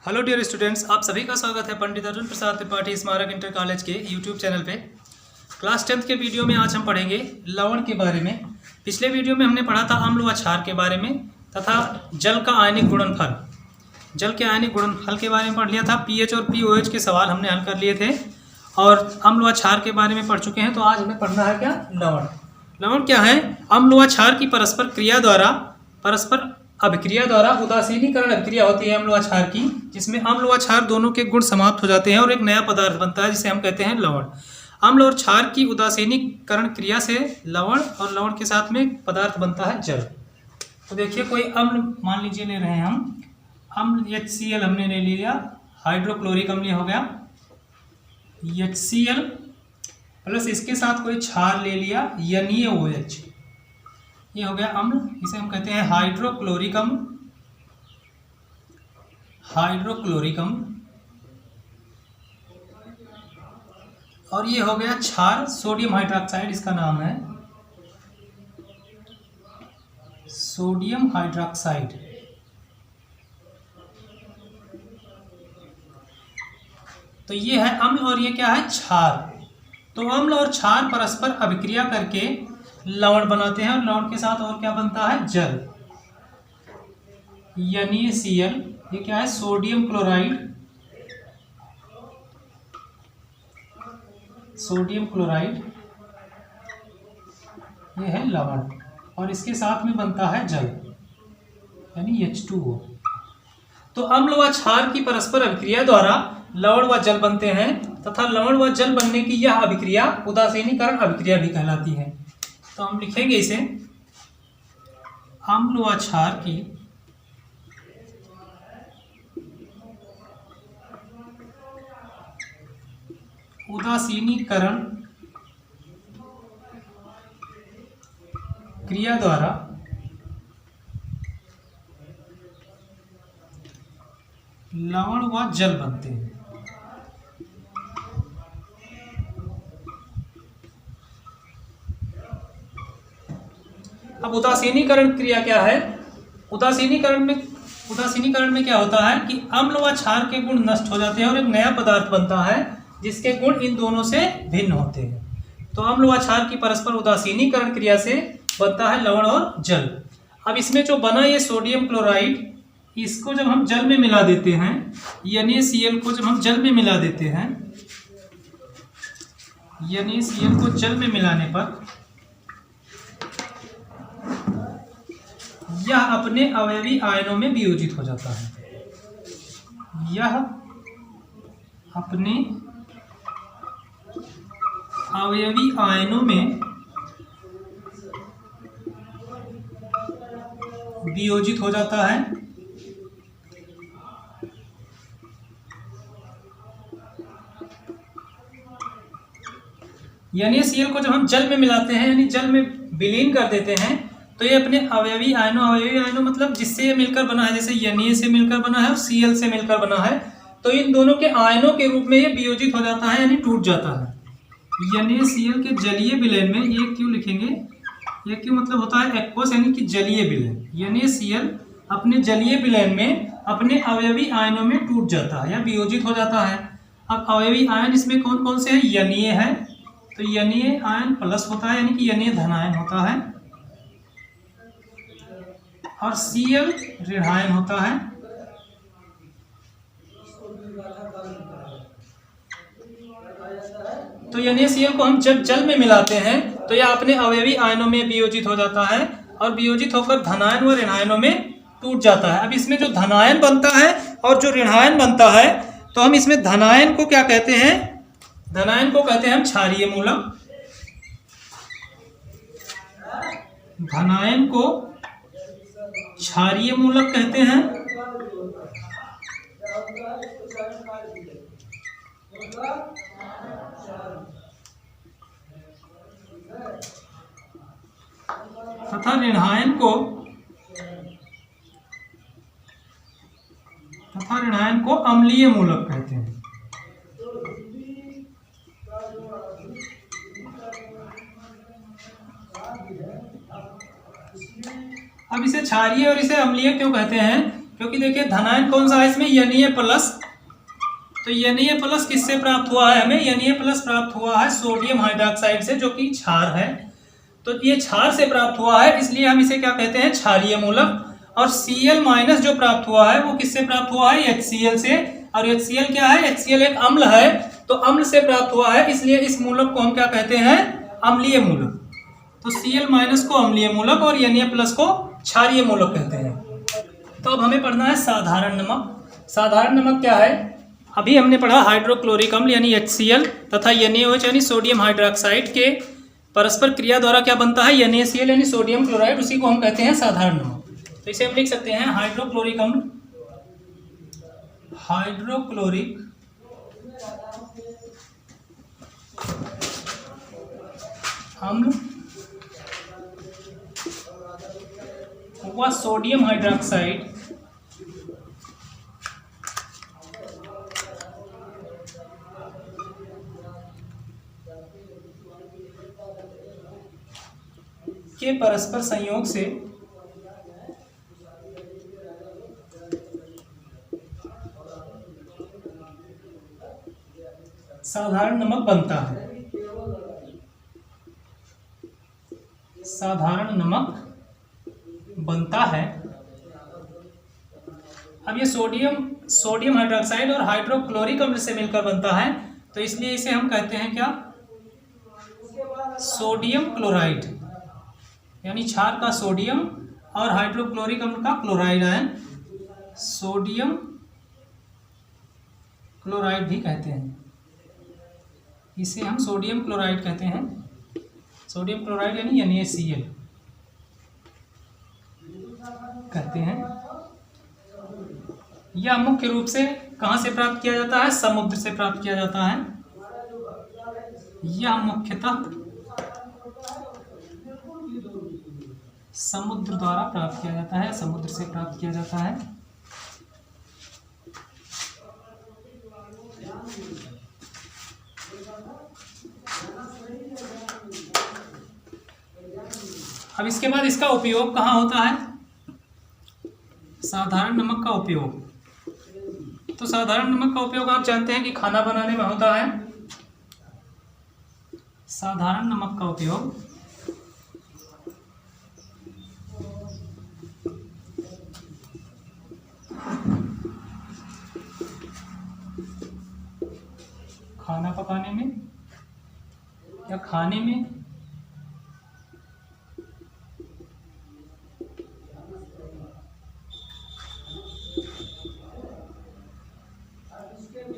Hello dear students, आप सभी का स्वागत है पंडित अर्जुन प्रसाद त्रिपाठी स्मारक इंटर कॉलेज के यूट्यूब चैनल पे। क्लास 10th के वीडियो में आज हम पढ़ेंगे लवण के बारे में। पिछले वीडियो में हमने पढ़ा था अम्ल व क्षार के बारे में तथा जल का आयनिक गुणनफल, जल के आयनिक गुणनफल के बारे में पढ़ लिया था। पीएच और पीओएच के सवाल हमने हल कर लिए थे और अम्ल व क्षार के बारे में पढ़ चुके हैं। तो आज हमें पढ़ना है क्या, लवण। लवण क्या है? अम्ल व क्षार की परस्पर अभिक्रिया द्वारा उदासीनीकरण अभिक्रिया होती है अम्ल व क्षार की, जिसमें अम्ल व क्षार दोनों के गुण समाप्त हो जाते हैं और एक नया पदार्थ बनता है जिसे हम कहते हैं लवण। अम्ल और क्षार की उदासीनीकरण क्रिया से लवण और लवण के साथ में एक पदार्थ बनता है जल। तो देखिए, कोई अम्ल मान लीजिए ले रहे हैं हम, अम्ल HCl हमने ले लिया, हाइड्रोक्लोरिक अम्ल हो गया HCl प्लस इसके साथ कोई क्षार ले लिया NaOH, ये हो गया अम्ल। इसे हम कहते हैं हाइड्रोक्लोरिक अम्ल। और ये हो गया क्षार, सोडियम हाइड्रोक्साइड इसका नाम है, सोडियम हाइड्रोक्साइड। तो ये है अम्ल और ये क्या है, क्षार। तो अम्ल और क्षार परस्पर अभिक्रिया करके लवण बनाते हैं और लवण के साथ और क्या बनता है, जल। NaCl, ये क्या है, सोडियम क्लोराइड, ये है लवण और इसके साथ में बनता है जल यानी H2O। तो अम्ल व क्षार की परस्पर अभिक्रिया द्वारा लवण व जल बनते हैं तथा लवण व जल बनने की यह अभिक्रिया उदासीनीकरण अभिक्रिया भी कहलाती है। तो हम लिखेंगे इसे, अम्ल व क्षार की उदासीनीकरण क्रिया द्वारा लवण व जल बनते हैं। अब उदासीनीकरण क्रिया क्या है? उदासीनीकरण में क्या होता है कि अम्ल व क्षार के गुण नष्ट हो जाते हैं और एक नया पदार्थ बनता है जिसके गुण इन दोनों से भिन्न होते हैं। तो अम्ल व क्षार की परस्पर उदासीनीकरण क्रिया से बनता है लवण और जल। अब इसमें जो बना ये सोडियम क्लोराइड, इसको जब हम जल में मिला देते हैं, NaCl को जब हम जल में मिला देते हैं, NaCl को जल में मिलाने पर यह अपने अवयवी आयनों में वियोजित हो जाता है। यह अपने अवयवी आयनों में वियोजित हो जाता है। NaCl को जब हम जल में मिलाते हैं यानी जल में विलीन कर देते हैं, तो ये अपने अवयवी आयनों मतलब जिससे ये मिलकर बना है, जैसे Na से मिलकर बना है और Cl से मिलकर बना है, तो इन दोनों के आयनों के रूप में ये वियोजित हो जाता है यानी टूट जाता है। NaCl के जलीय विलयन में, ये क्यों लिखेंगे, ये क्यों मतलब होता है एक्वस यानी कि जलीय विलयन। NaCl अपने जलीय विलयन में अपने अवयवी आयनों में टूट जाता है या वियोजित हो जाता है। अब अवयवी आयन इसमें कौन कौन से हैं? Na है, तो Na आयन प्लस होता है यानी कि Na धनायन होता है और Cl ऋणायन होता है। तो NaCl को हम जब जल में मिलाते हैं तो यह अपने अवयवी आयनों में वियोजित हो जाता है और वियोजित होकर धनायन व ऋणायनों में टूट जाता है। अब इसमें जो धनायन बनता है और जो ऋणायन बनता है, तो हम इसमें धनायन को क्या कहते हैं? धनायन को कहते हैं हम क्षारीय मूलक। धनायन को क्षारीय मूलक कहते हैं। तथा ऋणायन को अम्लीय मूलक कहते हैं। अब इसे क्षारीय और इसे अम्लीय क्यों कहते हैं? क्योंकि देखिए धनायन कौन सा है इसमें, Na+। तो Na+ किससे प्राप्त हुआ है हमें, Na+ प्राप्त हुआ है सोडियम हाइड्रोक्साइड से, जो कि क्षार है। तो ये क्षार से प्राप्त हुआ है, इसलिए हम इसे क्या कहते हैं, क्षारीय मूलक। और Cl- जो प्राप्त हुआ है वो किससे प्राप्त हुआ है, HCl से। और HCl क्या है, HCl एक अम्ल है, तो अम्ल से प्राप्त हुआ है, इसलिए इस मूलक को हम क्या कहते हैं, अम्लीय मूलक। तो Cl- को अम्लीय मूलक और Na+ को क्षारीय मूलक कहते हैं। तो अब हमें पढ़ना है साधारण नमक। साधारण नमक क्या है, अभी हमने पढ़ा हाइड्रोक्लोरिक अम्ल यानी HCl तथा NaOH यानी सोडियम हाइड्रोक्साइड के परस्पर क्रिया द्वारा क्या बनता है, NaCl यानी सोडियम क्लोराइड, उसी को हम कहते हैं साधारण नमक। तो इसे हम लिख सकते हैं हाइड्रोक्लोरिक अम्ल, हाइड्रोक्लोरिक अम्ल व सोडियम हाइड्रोक्साइड के परस्पर संयोग से साधारण नमक बनता है। साधारण नमक बनता है। अब ये सोडियम हाइड्रोक्साइड और हाइड्रोक्लोरिक अम्ल से मिलकर बनता है, तो इसलिए इसे हम कहते हैं क्या, सोडियम क्लोराइड, यानी क्षार का सोडियम और हाइड्रोक्लोरिक अम्ल का क्लोराइड आयन, सोडियम क्लोराइड भी कहते हैं। इसे हम सोडियम क्लोराइड कहते हैं, सोडियम क्लोराइड यानी NaCl कहते हैं। यह मुख्य रूप से कहाँ से प्राप्त किया जाता है, समुद्र से प्राप्त किया जाता है। यह मुख्यतः समुद्र द्वारा प्राप्त किया जाता है, समुद्र से प्राप्त किया जाता है। अब इसके बाद इसका उपयोग कहाँ होता है, साधारण नमक का उपयोग। तो साधारण नमक का उपयोग आप जानते हैं कि खाना बनाने में होता है। साधारण नमक का उपयोग खाना पकाने में या खाने में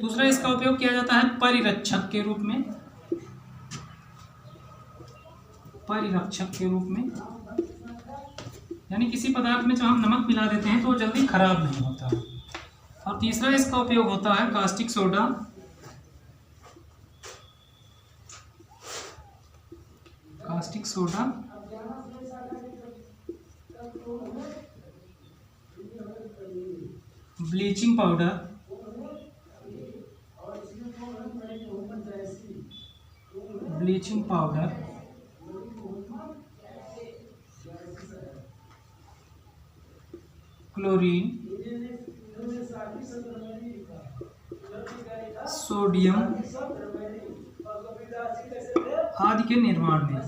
दूसरा इसका उपयोग किया जाता है परिरक्षक के रूप में, परिरक्षक के रूप में, यानी किसी पदार्थ में जब हम नमक मिला देते हैं तो वो जल्दी खराब नहीं होता। और तीसरा इसका उपयोग होता है caustic soda, caustic soda bleaching powder, bleaching powder, chlorine, sodium आदि के निर्माण में।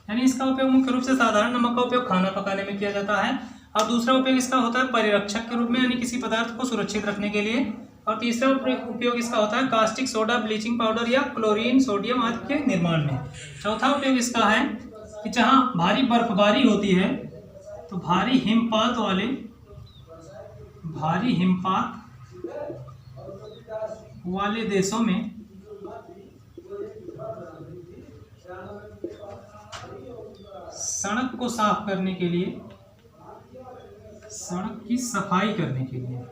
यानी इसका उपयोग मुख्य रूप से साधारण नमक का उपयोग खाना पकाने में किया जाता है, और दूसरा उपयोग इसका होता है परिरक्षक के रूप में, यानी किसी पदार्थ को सुरक्षित रखने के लिए, और तीसरा उपयोग इसका होता है कास्टिक सोडा, ब्लीचिंग पाउडर या क्लोरीन, सोडियम आदि के निर्माण में। चौथा उपयोग इसका है कि जहाँ भारी बर्फबारी होती है तो भारी हिमपात वाले देशों में सड़क को साफ करने के लिए, सड़क की सफाई करने के लिए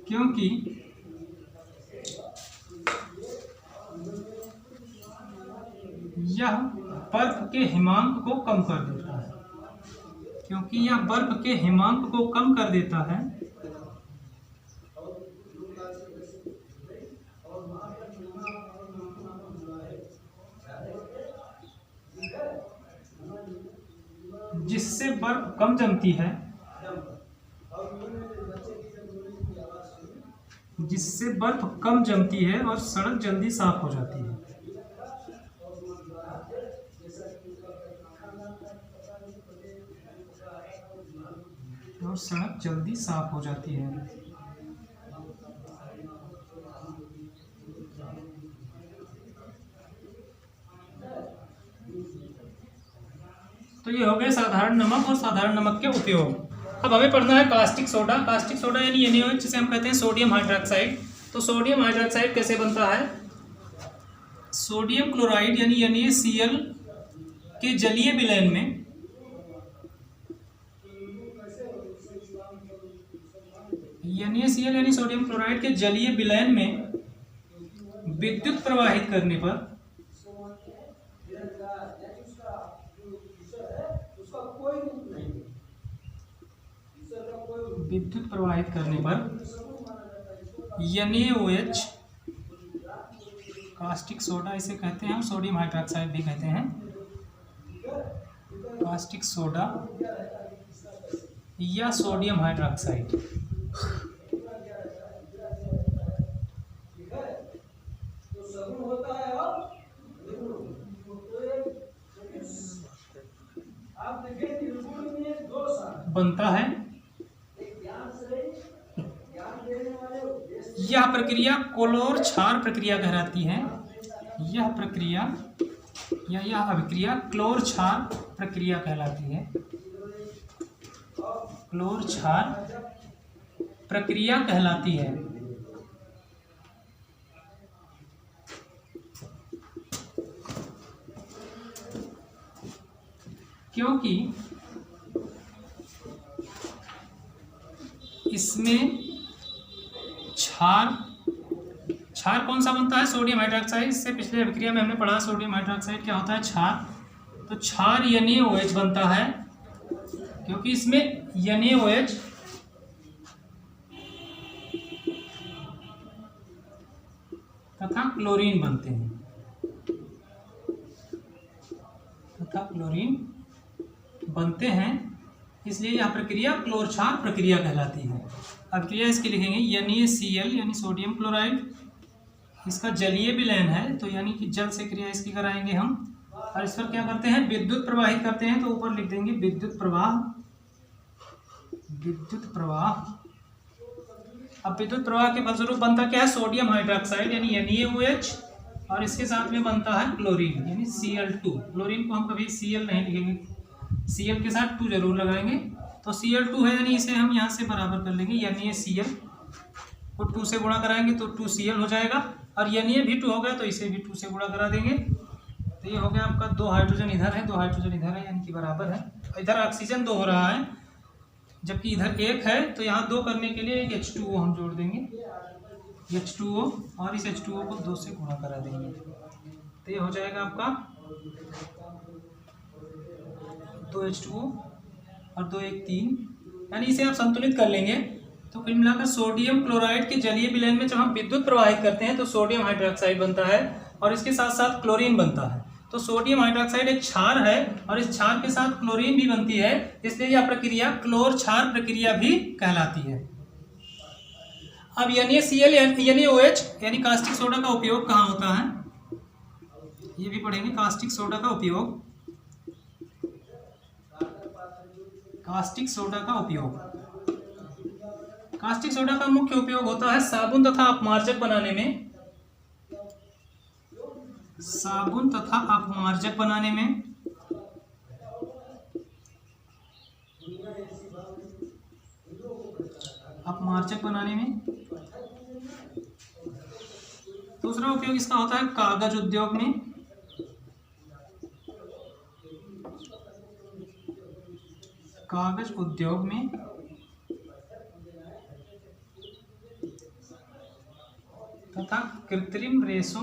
क्योंकि यह बर्फ के हिमांक को कम कर देता है, क्योंकि यह बर्फ के हिमांक को कम कर देता है जिससे बर्फ कम जमती है, जिससे बर्फ कम जमती है और सड़क जल्दी साफ हो जाती है। और सड़क जल्दी साफ हो जाती है। तो ये हो गए साधारण नमक और साधारण नमक के उपयोग। अब हमें पढ़ना है कास्टिक सोडा। कास्टिक सोडा यानी NaOH, जिसे हम कहते हैं सोडियम हाइड्रोक्साइड। तो सोडियम हाइड्रोक्साइड कैसे बनता है? सोडियम क्लोराइड यानी NaCl के जलीय विलयन में NaCl यानी सोडियम क्लोराइड के जलीय विलयन में विद्युत प्रवाहित करने पर NaOH, कास्टिक सोडा इसे कहते हैं, हम सोडियम हाइड्रोक्साइड भी कहते हैं, कास्टिक सोडा या सोडियम हाइड्रोक्साइड। बनता है। यह प्रक्रिया क्लोर क्षार प्रक्रिया कहलाती है। यह प्रक्रिया या यह अभिक्रिया क्लोर क्षार प्रक्रिया कहलाती है। क्लोर क्षार प्रक्रिया कहलाती है। क्योंकि इसमें क्षार कौन सा बनता है? Sodium hydroxide. इससे पिछले अभिक्रिया में हमने पढ़ा सोडियम हाइड्रोक्साइड क्या होता है? क्षार। तो क्षार NaOH बनता है, क्योंकि इसमें NaOH तथा क्लोरीन बनते हैं, इसलिए यह प्रक्रिया क्लोर क्षार प्रक्रिया कहलाती है। अभिक्रिया इसकी लिखेंगे NaCl यानी सोडियम क्लोराइड, इसका जलीय विलयन है, तो यानी कि जल से क्रिया इसकी कराएंगे हम, और इस पर क्या करते हैं? विद्युत प्रवाहित करते हैं। तो ऊपर लिख देंगे विद्युत प्रवाह। अब विद्युत प्रवाह के फलस्वरूप बनता क्या है? सोडियम हाइड्रोक्साइड यानी NaOH, और इसके साथ में बनता है क्लोरीन यानी Cl2। क्लोरीन को हम कभी Cl नहीं लिखेंगे, Cl के साथ 2 जरूर लगाएंगे। तो Cl2 है, यानी इसे हम यहाँ से बराबर कर लेंगे। NaCl को 2 से गुणा कराएंगे तो 2Cl हो जाएगा, और Na भी 2 हो गया तो इसे भी 2 से गुणा करा देंगे। तो ये हो गया आपका 2 हाइड्रोजन इधर है, 2 हाइड्रोजन इधर है, यानी कि बराबर है। इधर ऑक्सीजन 2 हो रहा है, जबकि इधर 1 है, तो यहाँ 2 करने के लिए एक H2O हम जोड़ देंगे, H2O, और इस H2O को 2 से गुणा करा देंगे। तो ये हो जाएगा आपका 2 H2O और 2 1 3, यानी इसे आप संतुलित कर लेंगे। तो कुल मिलाकर सोडियम क्लोराइड के जलीय विलयन में जब हम विद्युत प्रवाहित करते हैं तो सोडियम हाइड्रोक्साइड बनता है, और इसके साथ साथ क्लोरीन बनता है। तो सोडियम हाइड्रोक्साइड एक क्षार है, और इस क्षार के साथ क्लोरीन भी बनती है, इसलिए यह प्रक्रिया क्लोर क्षार प्रक्रिया भी कहलाती है। अब NaCl NaOH यानी कास्टिक सोडा का उपयोग कहाँ होता है? ये भी पढ़ेंगे। कास्टिक सोडा का उपयोग, कास्टिक सोडा का मुख्य उपयोग होता है साबुन तथा अपमार्जक बनाने में, दूसरा उपयोग इसका होता है कागज उद्योग में, तथा कृत्रिम रेशों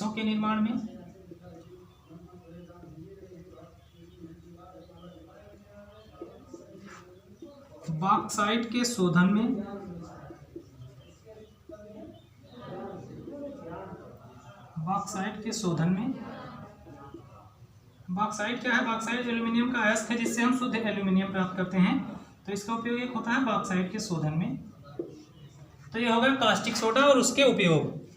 के निर्माण में, बॉक्साइट के शोधन में, बॉक्साइट के शोधन में, बॉक्साइट क्या है? बॉक्साइट एल्यूमिनियम का अयस्क है जिससे हम शुद्ध एल्यूमिनियम प्राप्त करते हैं, तो इसका उपयोग एक होता है बॉक्साइट के शोधन में। तो ये होगा कास्टिक सोडा और उसके उपयोग।